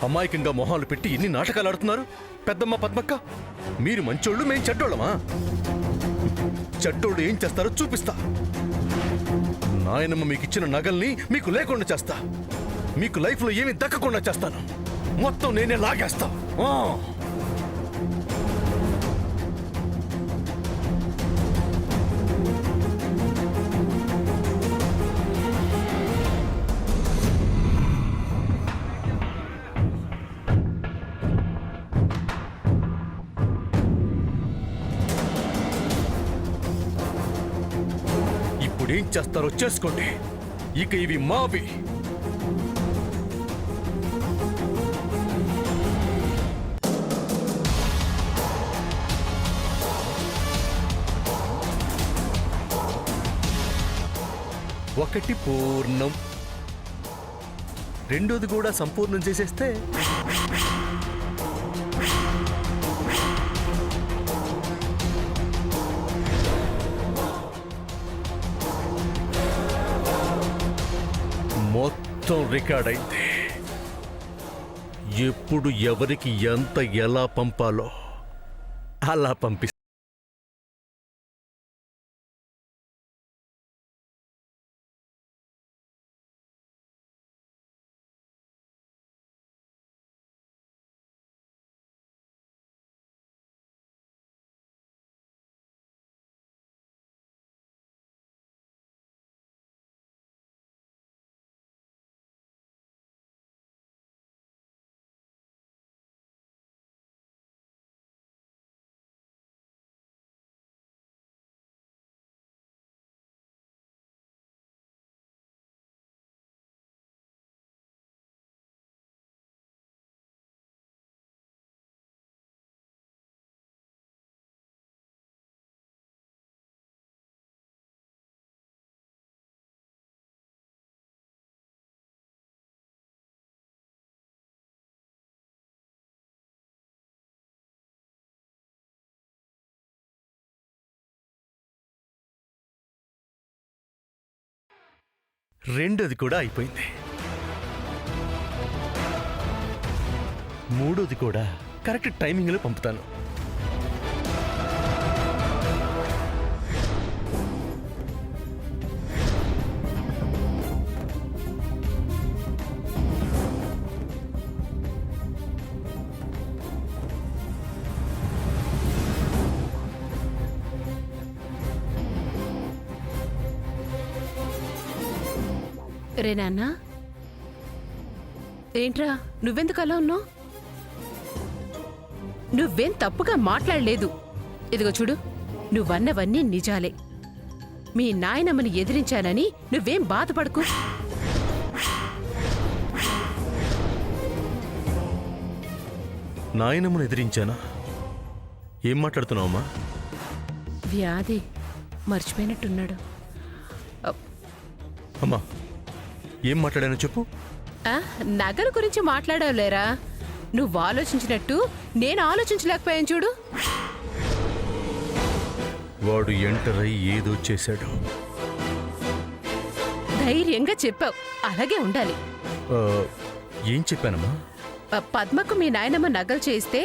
అమాయకంగా మొహాలు పెట్టి ఎన్ని నాటకాలు ఆడుతున్నారు. పెద్దమ్మ పద్మక్క, మీరు మంచోళ్ళు, మేం చెడ్డోళ్ళమా? చెడ్డోళ్ళు ఏం చేస్తారో చూపిస్తా. నాయనమ్మ మీకు ఇచ్చిన నగల్ని మీకు లేకుండా చేస్తా. మీకు లైఫ్లో ఏమీ దక్కకుండా చేస్తాను. మొత్తం నేనే లాగేస్తా. ఏం చేస్తారో చేసుకోండి. ఇక ఇవి మావి. ఒకటి పూర్ణం, రెండోది కూడా సంపూర్ణం చేసేస్తే మొత్తం రికార్డ్ అయింది. ఎప్పుడు ఎవరికి ఎంత ఎలా పంపాలో అలా పంపిస్తా. రెండోది కూడా అయిపోయింది. మూడోది కూడా కరెక్ట్ టైమింగ్లో పంపుతాను. రే నాన్న, ఏంట్రా నువ్వెందుకు అలా ఉన్నావు? నువ్వేం తప్పుగా మాట్లాడలేదు. ఇదిగో చూడు, నువ్వన్నవన్నీ నిజాలే. మీ నాయనమ్మని ఎదిరించానని నువ్వేం బాధపడకు. నాయనమ్మను ఎదిరించానా? ఏం మాట్లాడుతున్నావమ్మా? వ్యాధి మర్చిపోయినట్టున్నాడు. అమ్మా, ఏం మాట్లాడానో చెప్పు. నగల గురించి మాట్లాడావులేరా. నువ్వు ఆలోచించినట్టు నేను ఆలోచించలేకపోయాను చూడు. వాడు ఎంటర్ అయి ఏదో చేశాడు. ధైర్యంగా చెప్పావు, అలాగే ఉండాలి. ఏం చెప్పానమ్మా? పద్మకు మీ నాయనమ్మ నగలు చేస్తే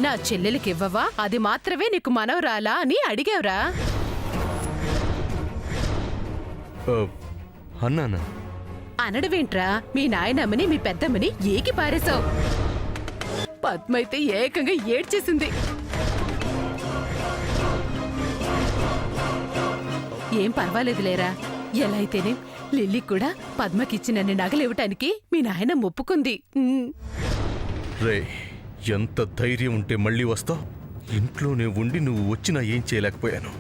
నా చెల్లెలికి ఇవ్వవా, అది మాత్రమే నీకు మనవరాలా అని అడిగావురా. అన్నానా? అనడవేంట్రా, మీ నాయనమ్మని మీ పెద్దమ్మని ఏకి పారేశావు. పద్మైతే ఏకంగా ఏడ్చేసింది. ఏం పర్వాలేదులేరా, ఎలా అయితేనే లిల్లీ కూడా పద్మకిచ్చినన్ని నగలివ్వటానికి మీ నాయన ఒప్పుకుంది. రే, ఎంత ధైర్యం ఉంటే మళ్ళీ వస్తావు? ఇంట్లోనే ఉండి నువ్వు వచ్చినా ఏం చేయలేకపోయాను.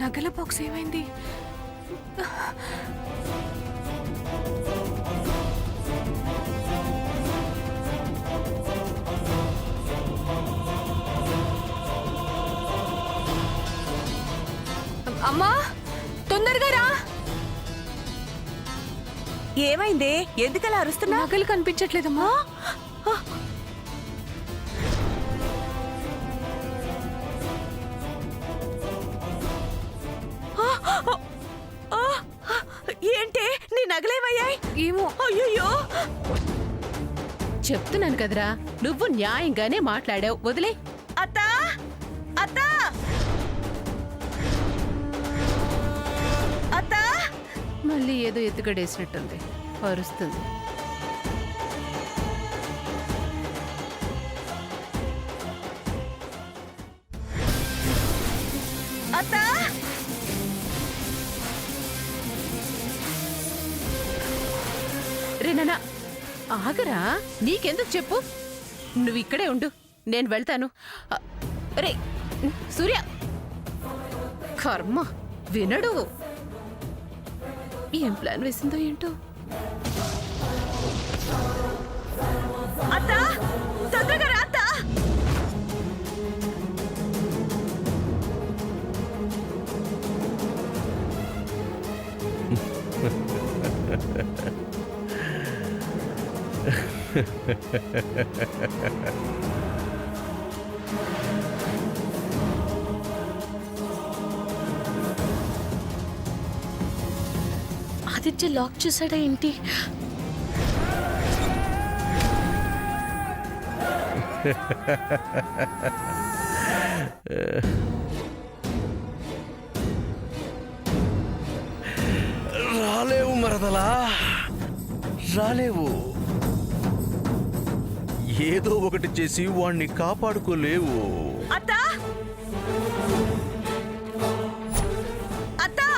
నగల బాక్స్ ఏమైంది? అమ్మా, తొందరగా రా. ఏమైందే? ఎందుకలా అరుస్తున్నా? నగలు కనిపించట్లేదమ్మా. చెప్తున్నాను కదరా, నువ్వు న్యాయంగానే మాట్లాడావు. వదిలే. అత్తా అత్తా అత్తా మళ్ళీ ఏదో ఎత్తుకడేసినట్టుంది. అరుస్తుంది. అత్తా రేనా ఆగరా, నీకెందుకు చెప్పు. నువ్వు ఇక్కడే ఉండు, నేను వెళ్తాను. రే సూర్య, కర్మ వినడు. ఏం ప్లాన్ వేసిందో ఏంటో. అత్తా తొందరగా రా అత్తా. ఆదిత్య లాక్ చేశాడా ఏంటి? రాలేవు మరదలా, రాలేవు. ఏదో ఒకటి చేసి వాణ్ణి కాపాడుకోలేవు. అత్తా అత్తా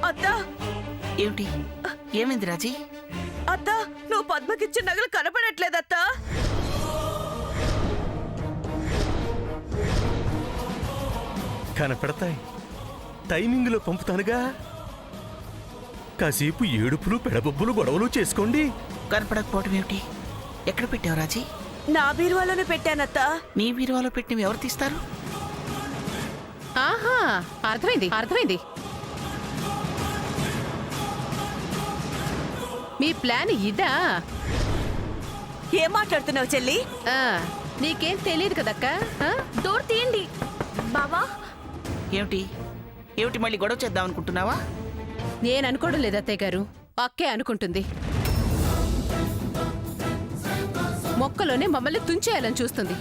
అత్తా ఏమిటి? ఏమైంది రాజీ? అత్తా నువ్వు పద్మకిచ్చిన నగలు కనపడట్లేదత్తా. కనపెడతాయి, టైమింగ్లో పంపుతానుగా. కాసేపు ఏడుపులు పెడబొబ్బులు గొడవలు చేసుకోండి. కనపడకపోవడం ఏమిటి? ఎక్కడ పెట్టావు రాజీ? నా బీరువాలోనే పెట్టానత్తా. నీ బీరువాలో పెట్టినవి ఎవరు తీస్తారు? ఆహా, అర్థమైంది అర్థమైంది. మీ ప్లాన్ ఇదా? ఏం మాట్లాడుతున్నావు చెల్లి? ఆ, నీకేం తెలియదు కదక్క. డోర్ తీయండి. బావా, ఏమిటి ఏమిటి మళ్ళీ గొడవ చేద్దాం అనుకుంటున్నావా? నేను అనుకోవడం లేదు అత్తయ్య గారు, అక్కే అనుకుంటుంది. మొక్కలోనే మమ్మల్ని తుంచేయాలని చూస్తుంది.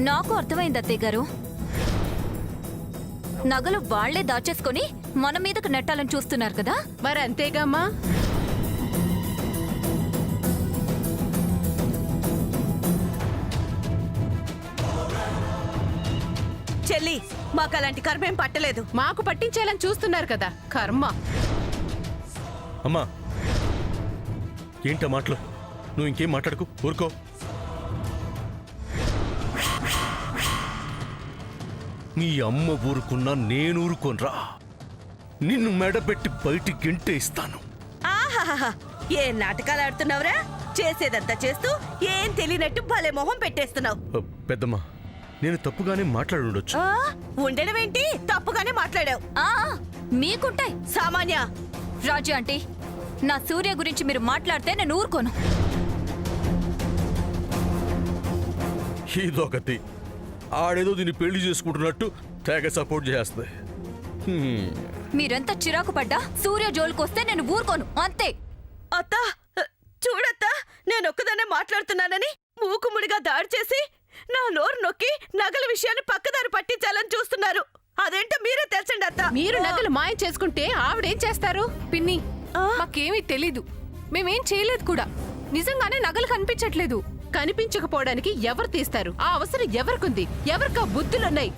నాకు అర్థమైంది అత్తయ్య గారు. నగలు వాళ్లే దాచేసుకొని మన మీదకు నెట్టాలని చూస్తున్నారు కదా. మరి అంతేగా అమ్మా. చెల్లి మాకు అలాంటి కర్మేం పట్టలేదు. మాకు పట్టించేయాలని చూస్తున్నారు కదా, కర్మ. అమ్మా ఏంటా మాటలు? నువ్వు ఇంకేం మాట్లాడుకు, ఊరుకో. నీ అమ్మ ఊరుకున్నా నేను ఊరుకోనరా. నిన్ను మెడబెట్టి బయటికి గింటే ఇస్తాను. ఆహాహా ఏం నాటకాలు ఆడుతున్నావురా? చేసేదంతా చేస్తూ ఏం తెలియనట్టు భలే మొహం పెట్టేస్తున్నావు. పెద్దమ్మా, నేను తప్పుగానే మాట్లాడుండొచ్చు. ఉండడం ఏంటి? తప్పుగానే మాట్లాడావు. మీకుంటాయి సామాన్య. రాజు ఆంటీ, నా సూర్య గురించి మీరు మాట్లాడితే నేను ఊరుకోను. ఇదొకటి. ఆడేదో దీన్ని పెళ్లి చేసుకుంటున్నట్టు తెగ సపోర్ట్ చేస్తుంది. మీరెంత చిరాకు పడ్డా సూర్య జోలికొస్తే నేను ఊరుకోను, అంతే. అత్తా చూడత్తా, నేనొక్కదాన్నే మాట్లాడుతున్నానని మూకుముడిగా దాడి చేసి నా నోరు నొక్కి నగల విషయాన్ని పక్కదారి పట్టించాలని చూస్తున్నారు. అదేంటో మీరే తెల్చండి అత్తా. మీరు నగలు మాయం చేసుకుంటే ఆవిడేం చేస్తారు? పిన్ని, మాకేమీ తెలీదు. మేమేం చేయలేదు కూడా. నిజంగానే నగలు కనిపించట్లేదు. కనిపించకపోవడానికి ఎవరు తీస్తారు? ఆ అవసరం ఎవరికుంది? ఎవరికా బుద్ధులున్నాయి?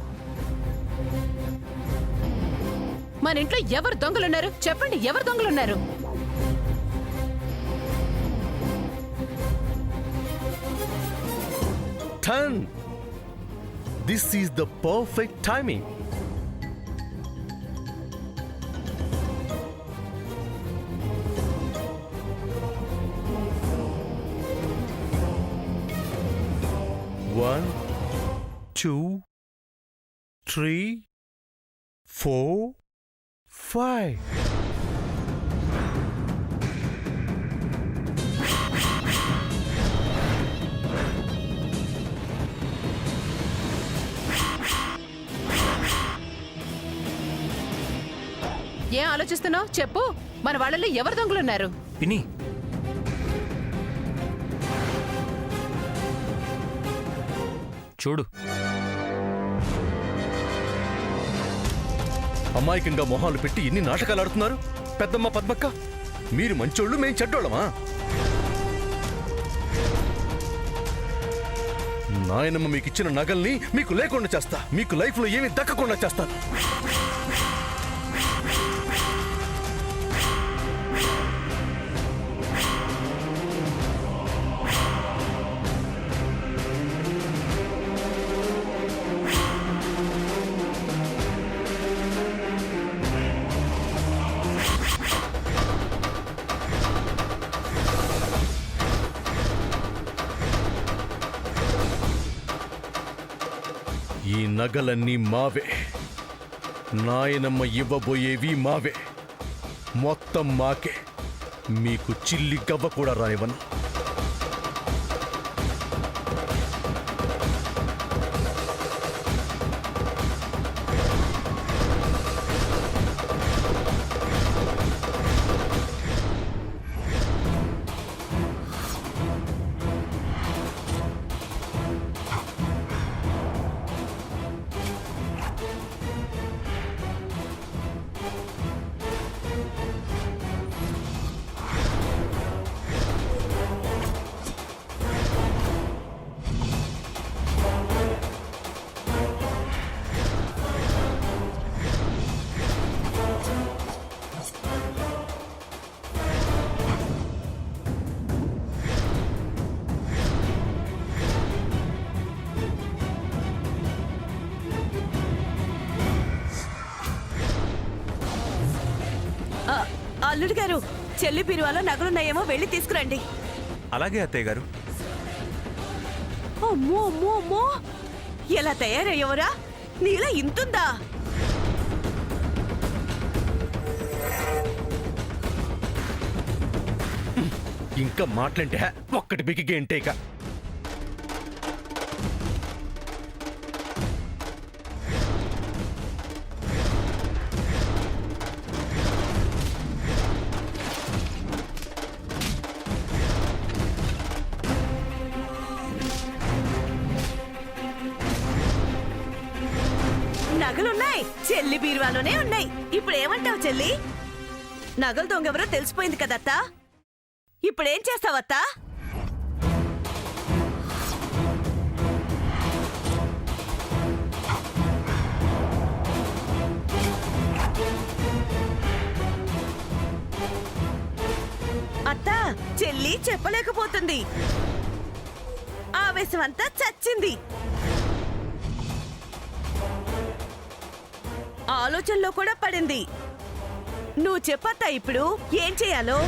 మన ఇంట్లో ఎవరు దొంగలున్నారు? చెప్పండి, ఎవరు దొంగలున్నారు? Turn. This is the perfect timing. One, 2, 3, 4, 5. ఏం ఆలోచిస్తున్నావు చెప్పు. మన వాళ్ళలో ఎవరు దొంగలున్నారు? పిన్ని, చూడు. అమాయకంగా మొహాలు పెట్టి ఎన్ని నాటకాలు ఆడుతున్నారు పెద్దమ్మ పద్మక్క. మీరు మంచోళ్ళు, మేం చెడ్డోళ్ళమా? నాయనమ్మ మీకు ఇచ్చిన నగల్ని మీకు లేకుండా చేస్తా. మీకు లైఫ్లో ఏమీ దక్కకుండా చేస్తాను. ఈ నగలన్నీ మావే. నాయనమ్మ ఇవ్వబోయేవి మావే. మొత్తం మాకే. మీకు చిల్లి గవ్వ కూడా రానివ్వను. అల్లుడు గారు, చెల్లి బీరువాలో నగలున్నాయేమో వెళ్ళి తీసుకురండి. అలాగే అత్తయ్య గారు. అమ్మో అమ్మో అమ్మో, ఎలా తయారయ్యవరా? నీలా ఇంతుందా? ఇంకా మాటలంటే ఒక్కటి బిగిగే అంటే ఇక. నగలున్నాయి, చెల్లి బీరువాలోనే ఉన్నాయి. ఇప్పుడు ఏమంటావు చెల్లి? నగలు దొంగెవరో తెలిసిపోయింది కదత్తా. ఇప్పుడేం చేస్తావత్తా? అత్తా, చెల్లి చెప్పలేకపోతుంది. ఆవేశం అంతా చచ్చింది. ఆలోచనలో కూడా పడింది. నువ్వు చెప్పత్తా ఇప్పుడు ఏం చేయాలో.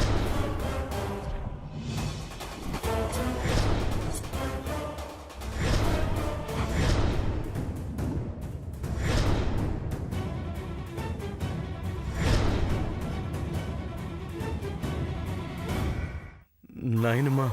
నాయనమ్మా,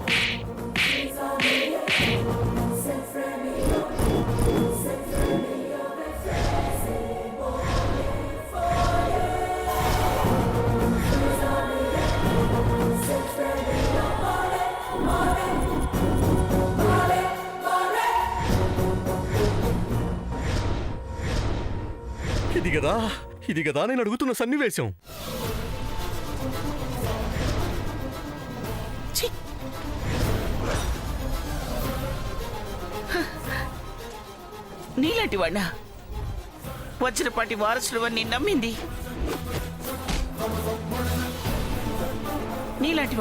ఇది కదా నేను అడుగుతున్న సన్నివేశం. నీలాంటి వాడినా వజ్రపాటి వారసుడు అని నేను నమ్మింది? నీలాంటి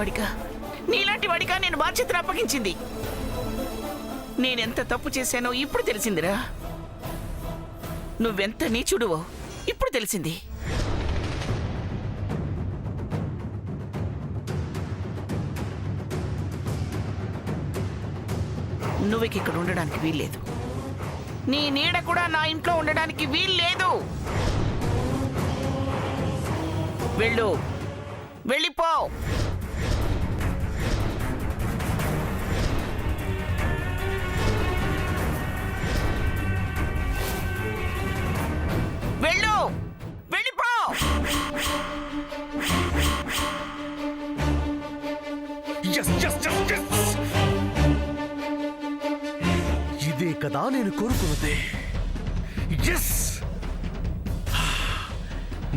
వాడిగా నేను బాధ్యతను అప్పగించింది. నేనెంత తప్పు చేశానో ఇప్పుడు తెలిసిందిరా. నువ్వెంత నీచుడువో ఇప్పుడు తెలిసింది. నువ్వుకి ఇక్కడ ఉండడానికి వీల్లేదు. నీ నీడ కూడా నా ఇంట్లో ఉండడానికి వీల్లేదు. వెళ్ళు, వెళ్ళిపో. వెళ్ళు, వెళ్ళిపో. Yes, yes, yes, yes. ఇదే కదా నేను కోరుకున్నది. ఎస్,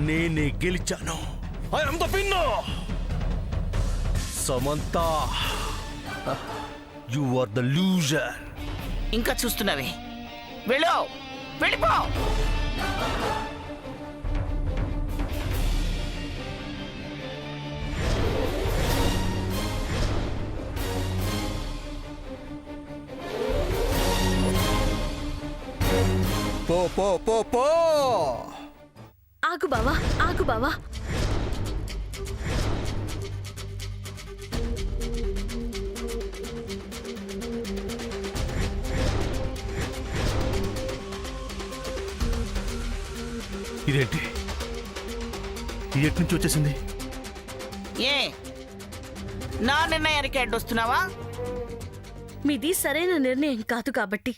నేనే గెలిచాను. I am the winner. Samantha, you are the loser. ఇంకా చూస్తున్నావే, వెళ్ళు, వెళ్ళిపో. పో పో పో పో. ఆగు బావా, ఆగు బావా. ఇదేంటి ఎటు నుంచి వచ్చేసింది? ఏ నా నిర్ణయానికి అడ్డొస్తున్నావా? మీది సరైన నిర్ణయం కాదు కాబట్టి,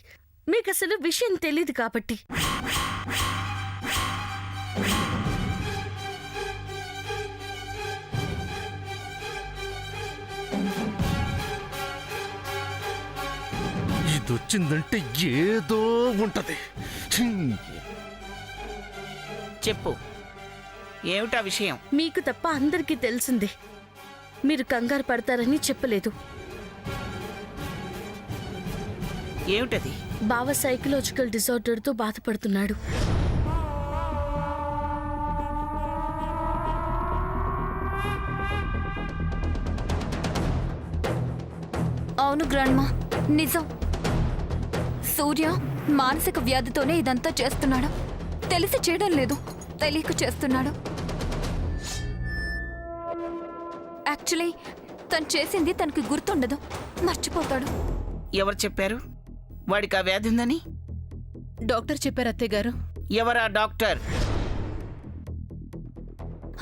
మీకు అసలు విషయం తెలీదు కాబట్టి. ఇదొచ్చిందంటే ఏదో ఉంటది. ఛీ! చెప్పు, ఏమిటా విషయం? మీకు తప్ప అందరికీ తెలిసిందే. మీరు కంగారు పడతారని చెప్పలేదు. ఏమిటది? బావ సైకలాజికల్ డిసార్డర్తో బాధపడుతున్నాడు. అవును గ్రాండ్మా, నిజం. సూర్య మానసిక వ్యాధితోనే ఇదంతా చేస్తున్నాడు. తెలిసి చేయడం లేదు, తెలియక చేస్తున్నాడు. యాక్చువల్లీ తను చేసింది తనకి గుర్తుండదు, మర్చిపోతాడు. ఎవరు చెప్పారు వాడికి ఆ వ్యాధి ఉందని? డాక్టర్ చెప్పారు అత్తయ్య గారు. ఎవరా డాక్టర్?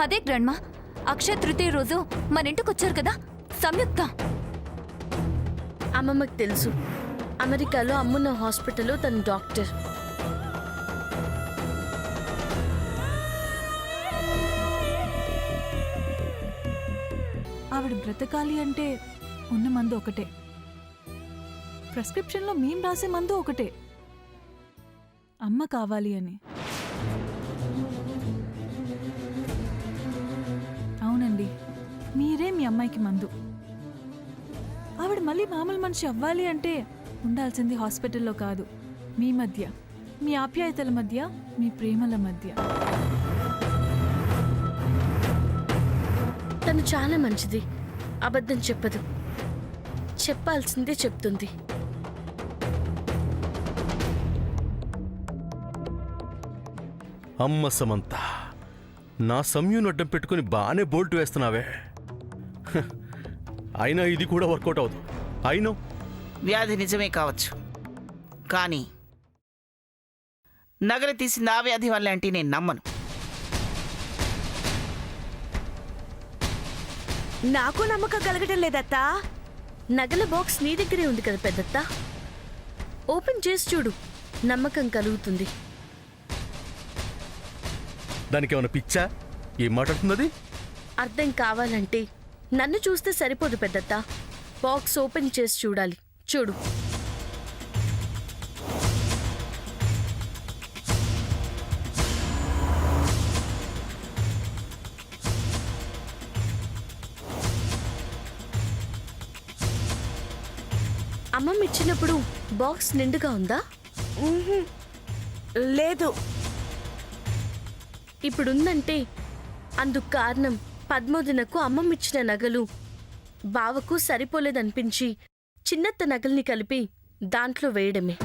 అదే గ్రాండ్మా, అక్షయ తృతీయ రోజు మన ఇంటికి వచ్చారు కదా, సంయుక్త. అమ్మమ్మకి తెలుసు. అమెరికాలో అమ్మున్న హాస్పిటల్లో తను డాక్టర్. ఆవిడ బ్రతకాలి అంటే ఉన్న మందు ఒకటే, ప్రిస్క్రిప్షన్లో మేం రాసే మందు ఒకటే, అమ్మ కావాలి అని. అవునండి, మీరే మీ అమ్మాయికి మందు. ఆవిడ మళ్ళీ మామూలు మనిషి అవ్వాలి అంటే ఉండాల్సింది హాస్పిటల్లో కాదు, మీ మధ్య, మీ ఆప్యాయతల మధ్య, మీ ప్రేమల మధ్య. తను చాలా మంచిది, అబద్ధం చెప్పదు. చెప్పాల్సిందే చెప్తుంది. అమ్మ సమంత, నా సమయం అడ్డం పెట్టుకుని బాగానే బోల్ట్ వేస్తున్నావే. హ, అయినా ఇది కూడా వర్కౌట్ అవ్వదు. అయినో వ్యాధి నిజమే కావచ్చు, కానీ నగలు తీసింది ఆ వ్యాధి వల్ల అంటే నేను నమ్మను. నాకు నమ్మకం కలగటం లేదత్తా. నగల బాక్స్ నీ దగ్గరే ఉంది కదా పెద్దత్తా, ఓపెన్ చేసి చూడు, నమ్మకం కలుగుతుంది. దానికి ఏమైనా పిచ్చా? ఏం మాట్లాడుతున్నది? అర్థం కావాలంటే నన్ను చూస్తే సరిపోదు పెద్దత్తా, బాక్స్ ఓపెన్ చేసి చూడాలి. చూడు. అమ్మమ్మ ఇచ్చినప్పుడు బాక్స్ నిండుగా ఉందా? లేదు. ఇప్పుడుందంటే అందుకు కారణం పద్మోదినకు అమ్మమ్మిచ్చిన నగలు బావకు సరిపోలేదనిపించి చిన్నత్త నగల్ని కలిపి దాంట్లో వేయడమే.